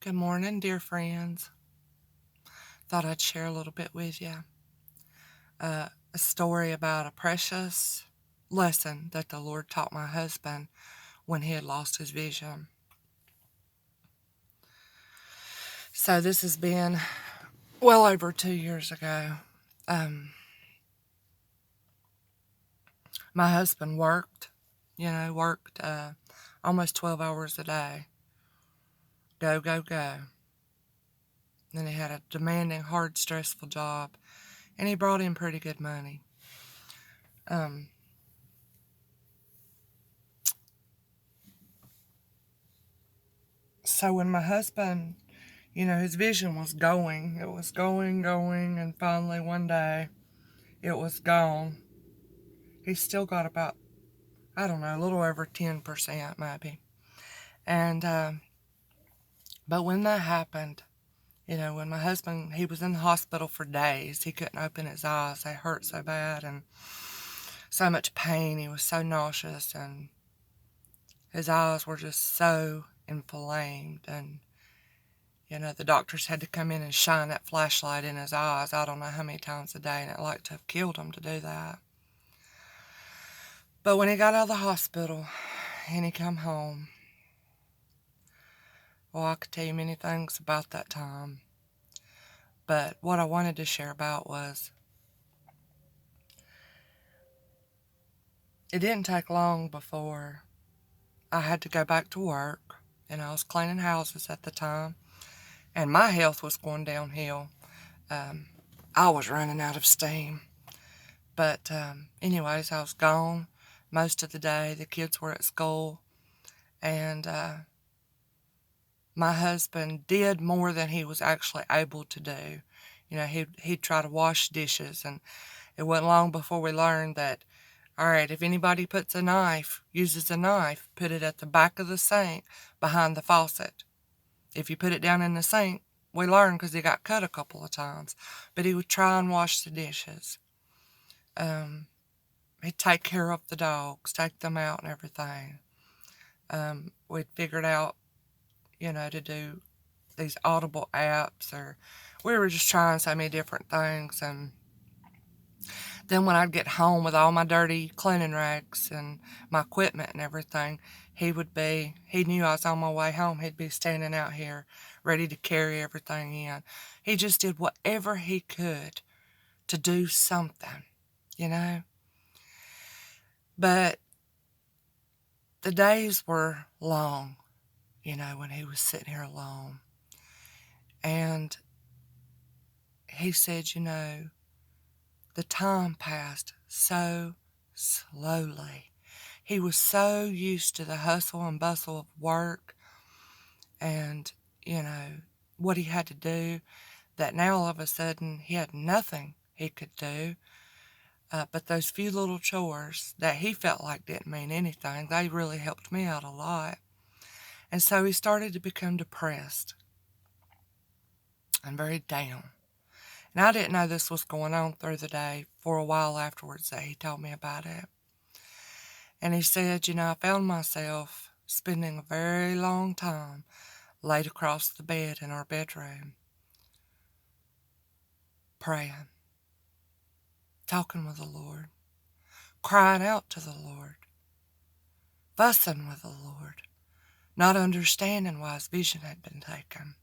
Good morning, dear friends. Thought I'd share a little bit with you. A story about a precious lesson that the Lord taught my husband when he had lost his vision. So, this has been well over 2 years ago. My husband worked almost 12 hours a day. Go, go, go. Then he had a demanding, hard, stressful job, and he brought in pretty good money. So when my husband, his vision was going, it was going, going, and finally one day it was gone. He still got about, I don't know, a little over 10% maybe. And, but when that happened, when my husband, he was in the hospital for days. He couldn't open his eyes. They hurt so bad and so much pain. He was so nauseous and his eyes were just so inflamed. And, the doctors had to come in and shine that flashlight in his eyes. I don't know how many times a day, and it like to have killed him to do that. But when he got out of the hospital and he come home, well, I could tell you many things about that time. But what I wanted to share about was it didn't take long before I had to go back to work, and I was cleaning houses at the time, and my health was going downhill. I was running out of steam. But anyways, I was gone most of the day. The kids were at school, and my husband did more than he was actually able to do. He'd try to wash dishes, and it wasn't long before we learned that, all right, if anybody uses a knife, put it at the back of the sink behind the faucet. If you put it down in the sink, we learned because he got cut a couple of times, but he would try and wash the dishes. He'd take care of the dogs, take them out and everything. We'd figured out, to do these Audible apps, or we were just trying so many different things. And then when I'd get home with all my dirty cleaning rags and my equipment and everything, he knew I was on my way home. He'd be standing out here ready to carry everything in. He just did whatever he could to do something, you know. But the days were long, when he was sitting here alone. And he said, the time passed so slowly. He was so used to the hustle and bustle of work and, what he had to do, that now all of a sudden he had nothing he could do. But those few little chores that he felt like didn't mean anything, they really helped me out a lot. And so he started to become depressed and very down. And I didn't know this was going on through the day for a while afterwards that he told me about it. And he said, I found myself spending a very long time laid across the bed in our bedroom, praying, talking with the Lord, crying out to the Lord, fussing with the Lord, not understanding why his vision had been taken.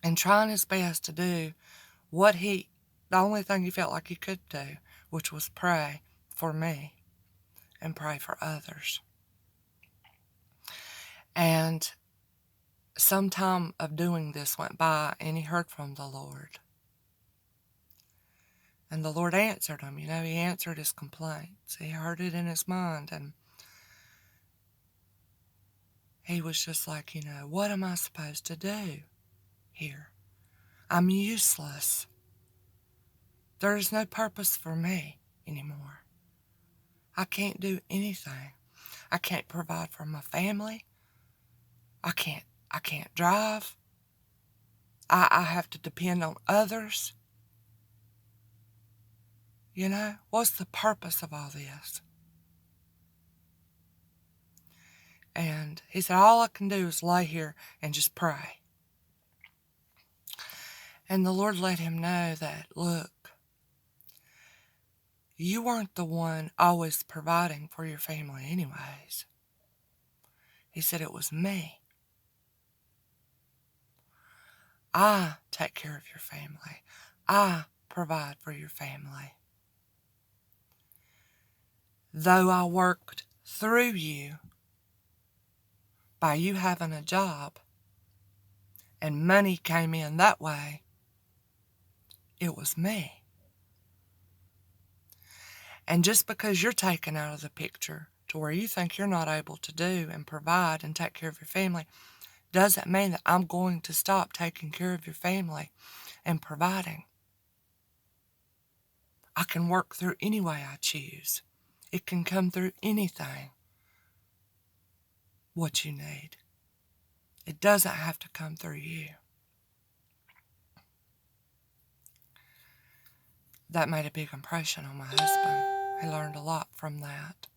And trying his best to do the only thing he felt like he could do, which was pray for me and pray for others. And some time of doing this went by, and he heard from the Lord. And the Lord answered him. He answered his complaints. He heard it in his mind, and he was just like, what am I supposed to do here? I'm useless. There is no purpose for me anymore. I can't do anything. I can't provide for my family. I can't drive. I have to depend on others. What's the purpose of all this? And he said, all I can do is lay here and just pray. And the Lord let him know that, look, you weren't the one always providing for your family anyways. He said, it was me. I take care of your family. I provide for your family. Though I worked through you by you having a job and money came in that way, it was me. And just because you're taken out of the picture to where you think you're not able to do and provide and take care of your family, doesn't mean that I'm going to stop taking care of your family and providing. I can work through any way I choose. It can come through anything, what you need. It doesn't have to come through you. That made a big impression on my husband. He learned a lot from that.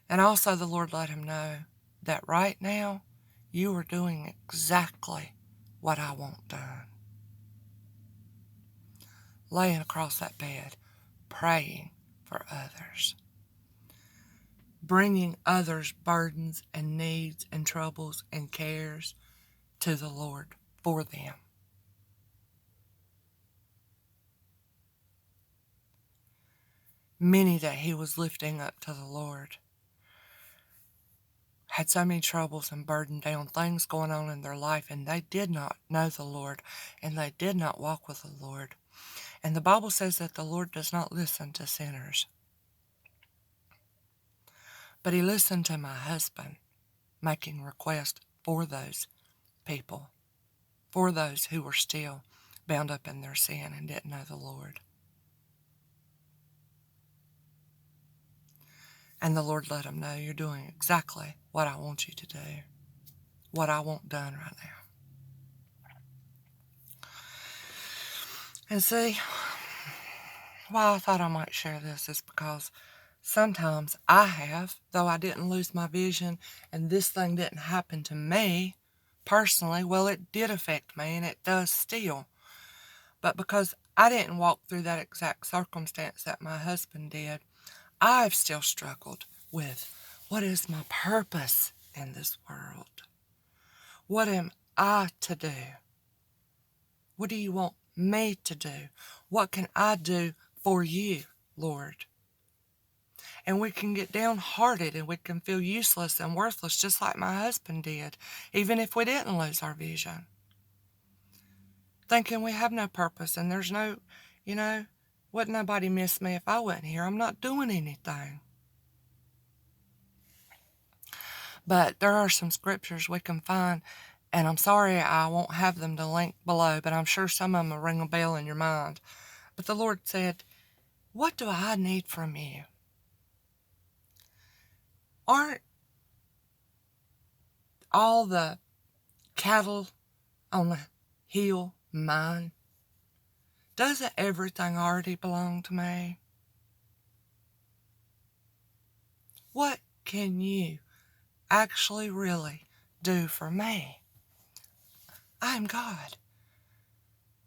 And also the Lord let him know that right now you are doing exactly what I want done. Laying across that bed, praying for others. Bringing others' burdens and needs and troubles and cares to the Lord for them. Many that he was lifting up to the Lord had so many troubles and burdened down things going on in their life, and they did not know the Lord, and they did not walk with the Lord. And the Bible says that the Lord does not listen to sinners. But he listened to my husband, making requests for those people, for those who were still bound up in their sin and didn't know the Lord. And the Lord let him know, you're doing exactly what I want you to do, what I want done right now. And see, why I thought I might share this is because sometimes I have, though I didn't lose my vision and this thing didn't happen to me personally, well, it did affect me and it does still. But because I didn't walk through that exact circumstance that my husband did, I've still struggled with what is my purpose in this world? What am I to do? What do you want me to do? What can I do for you, Lord? And we can get downhearted and we can feel useless and worthless just like my husband did, even if we didn't lose our vision. Thinking we have no purpose and there's no, wouldn't nobody miss me if I wasn't here. I'm not doing anything. But there are some scriptures we can find, and I'm sorry I won't have them to link below, but I'm sure some of them will ring a bell in your mind. But the Lord said, what do I need from you? Aren't all the cattle on the hill mine? Doesn't everything already belong to me? What can you actually really do for me? I am God.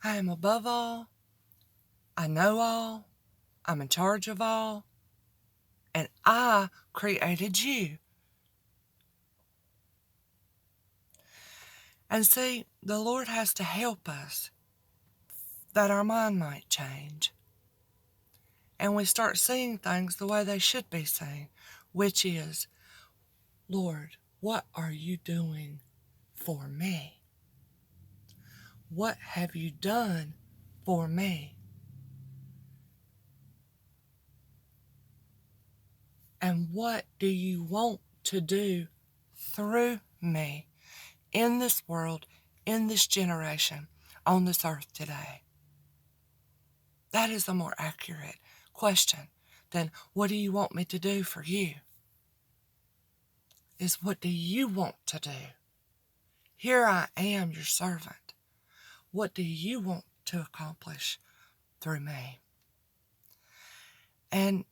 I am above all. I know all. I'm in charge of all. And I created you. And see, the Lord has to help us that our mind might change. And we start seeing things the way they should be seen, which is, Lord, what are you doing for me? What have you done for me? And what do you want to do through me in this world, in this generation, on this earth today? That is a more accurate question than what do you want me to do for you? Is what do you want to do? Here I am, your servant. What do you want to accomplish through me? And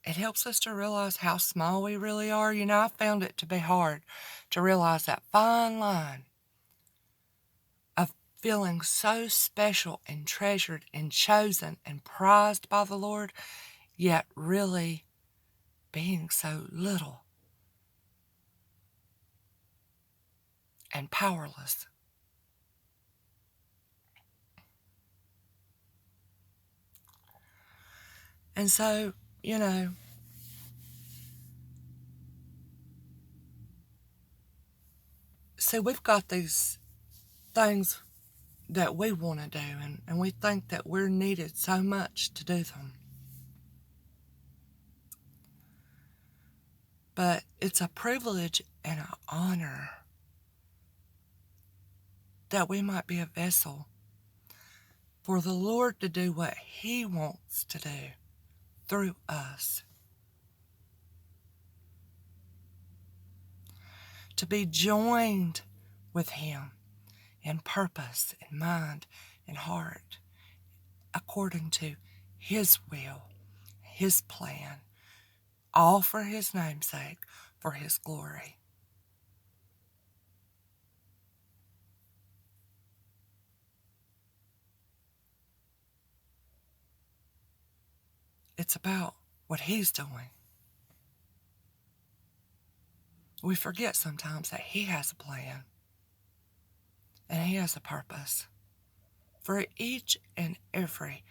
it helps us to realize how small we really are. You know, I found it to be hard to realize that fine line of feeling so special and treasured and chosen and prized by the Lord, yet really being so little and powerless. And so, you know, see, we've got these things that we want to do, and we think that we're needed so much to do them. But it's a privilege and an honor that we might be a vessel for the Lord to do what He wants to do through us. To be joined with Him in purpose, in mind, in heart, according to His will, His plan, all for His name's sake, for His glory. It's about what He's doing. We forget sometimes that He has a plan and He has a purpose for each and every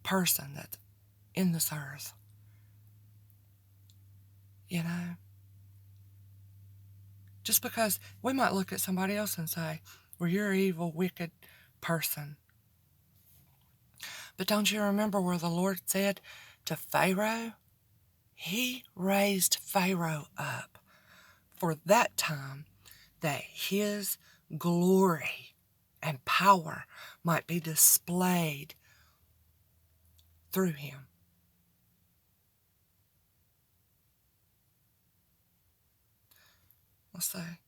person that's in this earth. You know? Just because we might look at somebody else and say, well, you're an evil, wicked person. But don't you remember where the Lord said to Pharaoh? He raised Pharaoh up for that time that his glory and power might be displayed through him. Let's say,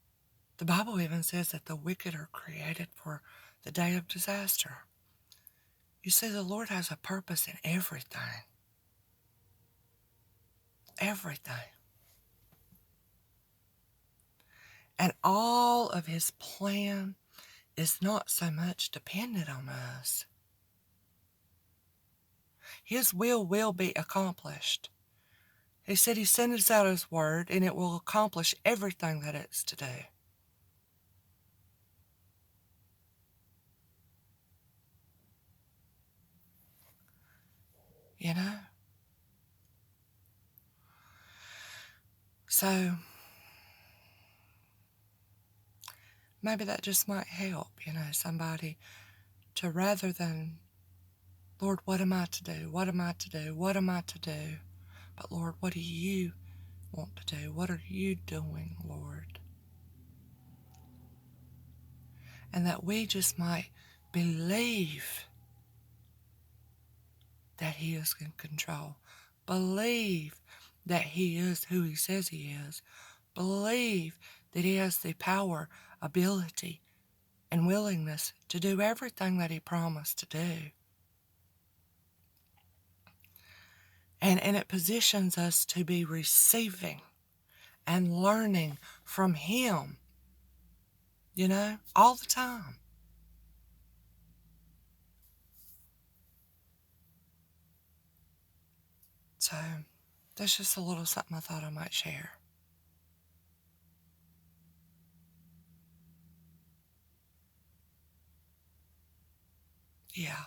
the Bible even says that the wicked are created for the day of disaster. You see, the Lord has a purpose in everything. Everything. And all of His plan is not so much dependent on us. His will be accomplished. He said He sent us out His word and it will accomplish everything that it's to do. You know? So, maybe that just might help, somebody to, rather than, Lord, what am I to do? What am I to do? What am I to do? But Lord, what do you want to do? What are you doing, Lord? And that we just might believe that He is in control. Believe that He is who He says He is. Believe that He has the power, ability, and willingness to do everything that He promised to do. And it positions us to be receiving and learning from Him, all the time. So, that's just a little something I thought I might share. Yeah.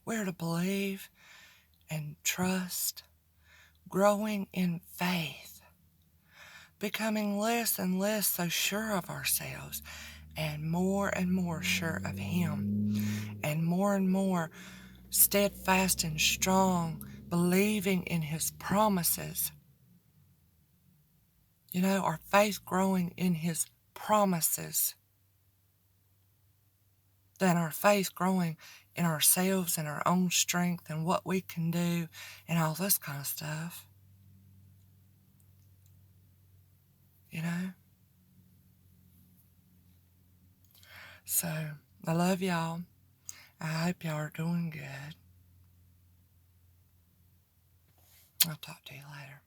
We're to believe and trust, growing in faith, becoming less and less so sure of ourselves, and more sure of Him, and more steadfast and strong, believing in His promises. Our faith growing in His promises than our faith growing in ourselves and our own strength and what we can do and all this kind of stuff. So, I love y'all. I hope y'all are doing good. I'll talk to you later.